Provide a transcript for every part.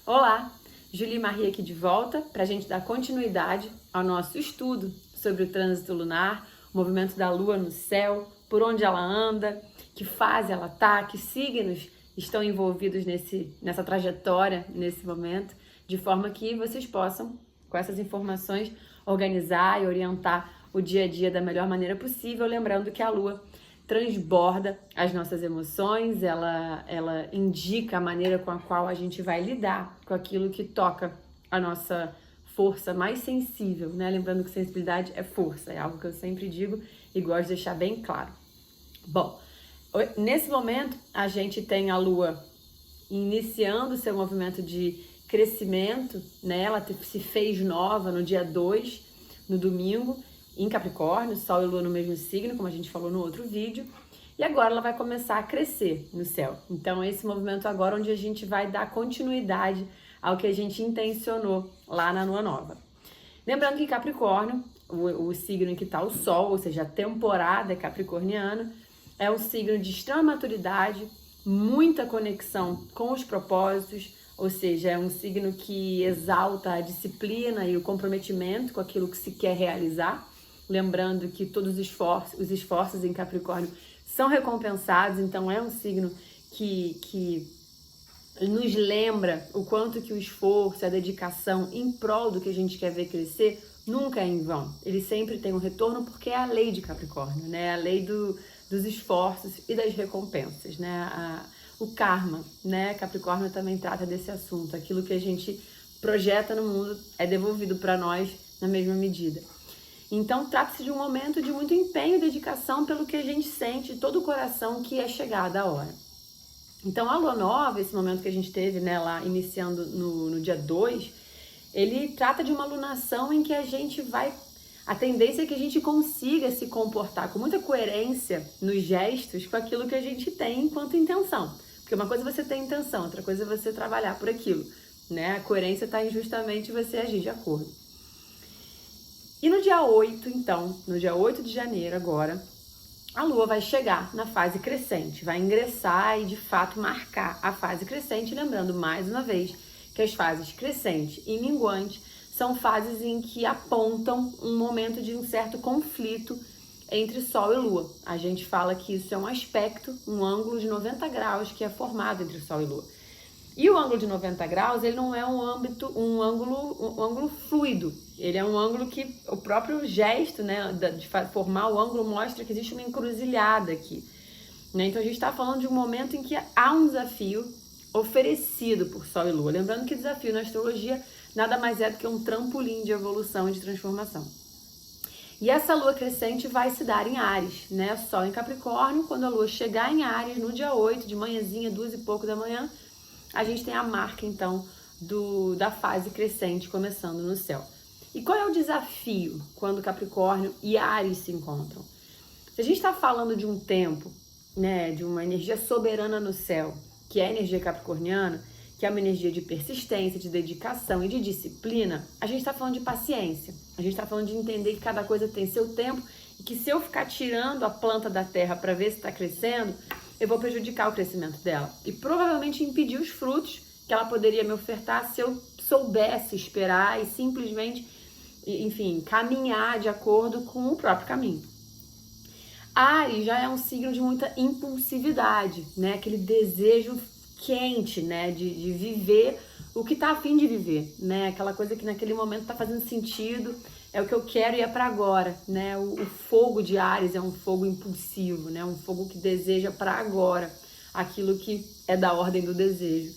Olá, Julie Marie aqui de volta para a gente dar continuidade ao nosso estudo sobre o trânsito lunar, o movimento da Lua no céu, por onde ela anda, que fase ela está, que signos estão envolvidos nessa trajetória, nesse momento, de forma que vocês possam, com essas informações, organizar e orientar o dia a dia da melhor maneira possível, lembrando que a Lua transborda as nossas emoções, ela indica a maneira com a qual a gente vai lidar com aquilo que toca a nossa força mais sensível, né? Lembrando que sensibilidade é força, é algo que eu sempre digo e gosto de deixar bem claro. Bom, nesse momento a gente tem a Lua iniciando seu movimento de crescimento, né? Ela se fez nova no dia 2, no domingo, em Capricórnio, Sol e Lua no mesmo signo, como a gente falou no outro vídeo, e agora ela vai começar a crescer no céu. Então esse movimento agora onde a gente vai dar continuidade ao que a gente intencionou lá na Lua Nova. Lembrando que Capricórnio, o signo em que está o Sol, ou seja, a temporada capricorniana, é um signo de extrema maturidade, muita conexão com os propósitos, ou seja, é um signo que exalta a disciplina e o comprometimento com aquilo que se quer realizar. Lembrando que todos os esforços em Capricórnio são recompensados, então é um signo que nos lembra o quanto que o esforço, a dedicação em prol do que a gente quer ver crescer nunca é em vão. Ele sempre tem um retorno porque é a lei de Capricórnio, né? A lei dos esforços e das recompensas, né? O karma, né? Capricórnio também trata desse assunto. Aquilo que a gente projeta no mundo é devolvido para nós na mesma medida. Então, trata-se de um momento de muito empenho e dedicação pelo que a gente sente, todo o coração que é chegada a hora. Então, a Lua Nova, esse momento que a gente teve, né, lá iniciando no dia 2, ele trata de uma lunação em que a tendência é que a gente consiga se comportar com muita coerência nos gestos com aquilo que a gente tem enquanto intenção. Porque uma coisa é você ter intenção, outra coisa é você trabalhar por aquilo, né? A coerência está em justamente você agir de acordo. E no dia 8, então, no dia 8 de janeiro agora, a Lua vai chegar na fase crescente, vai ingressar e de fato marcar a fase crescente, lembrando mais uma vez que as fases crescente e minguante são fases em que apontam um momento de um certo conflito entre Sol e Lua. A gente fala que isso é um aspecto, um ângulo de 90 graus que é formado entre Sol e Lua. E o ângulo de 90 graus, ele não é um ângulo fluido. Ele é um ângulo que o próprio gesto, né, de formar o ângulo mostra que existe uma encruzilhada aqui, né? Então a gente está falando de um momento em que há um desafio oferecido por Sol e Lua. Lembrando que desafio na astrologia nada mais é do que um trampolim de evolução e de transformação. E essa Lua crescente vai se dar em Áries, né? Sol em Capricórnio, quando a Lua chegar em Áries, no dia 8, de manhãzinha, 2 e pouco da manhã, a gente tem a marca, então, da fase crescente começando no céu. E qual é o desafio quando Capricórnio e Áries se encontram? Se a gente está falando de um tempo, né, de uma energia soberana no céu, que é a energia capricorniana, que é uma energia de persistência, de dedicação e de disciplina, a gente está falando de paciência. A gente está falando de entender que cada coisa tem seu tempo e que se eu ficar tirando a planta da terra para ver se está crescendo, eu vou prejudicar o crescimento dela e provavelmente impedir os frutos que ela poderia me ofertar se eu soubesse esperar e simplesmente, enfim, caminhar de acordo com o próprio caminho. Áries já é um signo de muita impulsividade, né? Aquele desejo quente, né? De viver o que tá a fim de viver, né? Aquela coisa que naquele momento tá fazendo sentido, é o que eu quero e é para agora, né? O fogo de Áries é um fogo impulsivo, né? Um fogo que deseja para agora aquilo que é da ordem do desejo.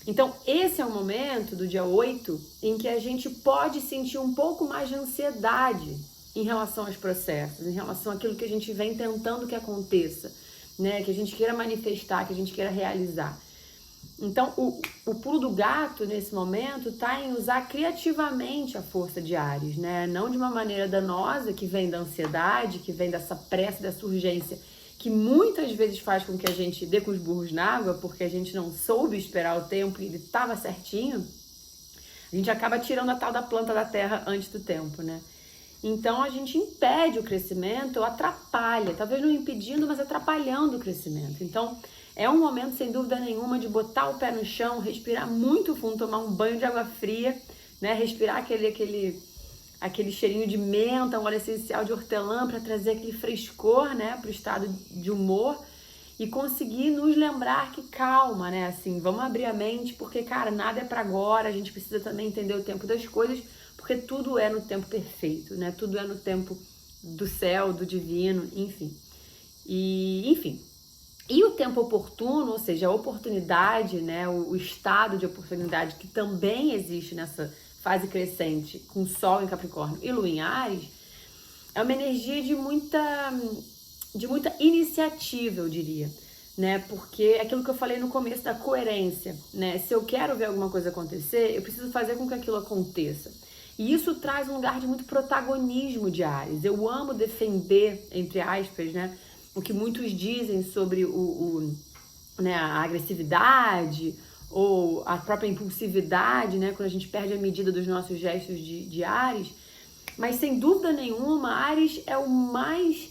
Então, esse é o momento do dia 8 em que a gente pode sentir um pouco mais de ansiedade em relação aos processos, em relação àquilo que a gente vem tentando que aconteça, né? Que a gente queira manifestar, que a gente queira realizar. Então, o pulo do gato, nesse momento, está em usar criativamente a força de Áries, né? Não de uma maneira danosa, que vem da ansiedade, que vem dessa pressa, dessa urgência, que muitas vezes faz com que a gente dê com os burros na água, porque a gente não soube esperar o tempo e ele estava certinho. A gente acaba tirando a tal da planta da terra antes do tempo, né? Então, a gente impede o crescimento ou atrapalha, talvez não impedindo, mas atrapalhando o crescimento. Então, É um momento, sem dúvida nenhuma, de botar o pé no chão, respirar muito fundo, tomar um banho de água fria, né? Respirar aquele cheirinho de menta, um óleo essencial de hortelã para trazer aquele frescor, né, para o estado de humor e conseguir nos lembrar que calma, né, assim, vamos abrir a mente porque, cara, nada é para agora, a gente precisa também entender o tempo das coisas, porque tudo é no tempo perfeito, né, tudo é no tempo do céu, do divino, enfim. E o tempo oportuno, ou seja, a oportunidade, né, o estado de oportunidade que também existe nessa fase crescente, com Sol em Capricórnio e Lua em Áries, é uma energia de muita iniciativa, eu diria, né? Porque é aquilo que eu falei no começo da coerência, né? Se eu quero ver alguma coisa acontecer, eu preciso fazer com que aquilo aconteça. E isso traz um lugar de muito protagonismo de Áries. Eu amo defender, entre aspas, né, o que muitos dizem sobre né, a agressividade ou a própria impulsividade, né, quando a gente perde a medida dos nossos gestos de Áries, mas sem dúvida nenhuma, Áries é o mais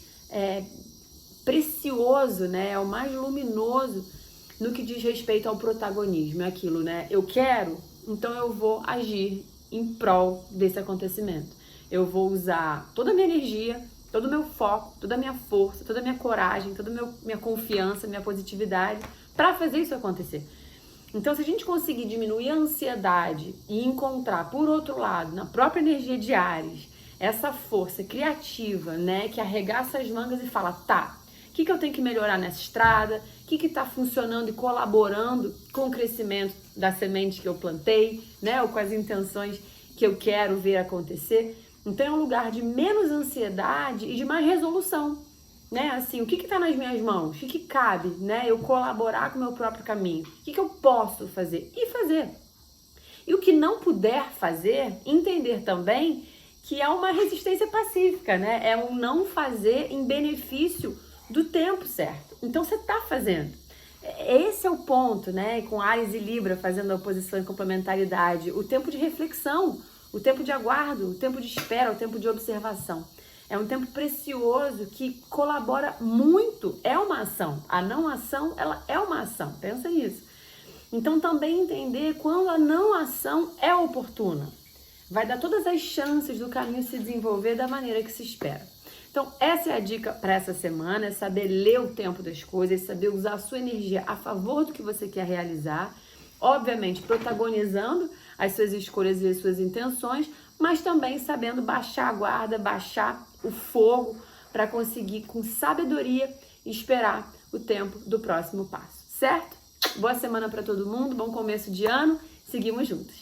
precioso, né, é o mais luminoso no que diz respeito ao protagonismo, é aquilo, né, eu quero, então eu vou agir em prol desse acontecimento. Eu vou usar toda a minha energia, todo o meu foco, toda a minha força, toda a minha coragem, toda a minha confiança, minha positividade para fazer isso acontecer. Então, se a gente conseguir diminuir a ansiedade e encontrar, por outro lado, na própria energia de Áries, essa força criativa, né, que arregaça as mangas e fala, tá, o que eu tenho que melhorar nessa estrada? O que está funcionando e colaborando com o crescimento da semente que eu plantei, né, ou com as intenções que eu quero ver acontecer? Então, é um lugar de menos ansiedade e de mais resolução. Né? Assim, o que está nas minhas mãos? O que cabe, né? Eu colaborar com o meu próprio caminho? O que eu posso fazer? E fazer. E o que não puder fazer, entender também que é uma resistência pacífica, né? É um não fazer em benefício do tempo certo. Então, você está fazendo. Esse é o ponto, né? Com Áries e Libra fazendo a oposição e complementaridade. O tempo de reflexão, o tempo de aguardo, o tempo de espera, o tempo de observação. É um tempo precioso que colabora muito, é uma ação. A não ação, ela é uma ação, pensa nisso. Então também entender quando a não ação é oportuna. Vai dar todas as chances do caminho se desenvolver da maneira que se espera. Então essa é a dica para essa semana, é saber ler o tempo das coisas, saber usar a sua energia a favor do que você quer realizar, obviamente protagonizando as suas escolhas e as suas intenções, mas também sabendo baixar a guarda, baixar o fogo para conseguir, com sabedoria, esperar o tempo do próximo passo, certo? Boa semana para todo mundo, bom começo de ano, seguimos juntos!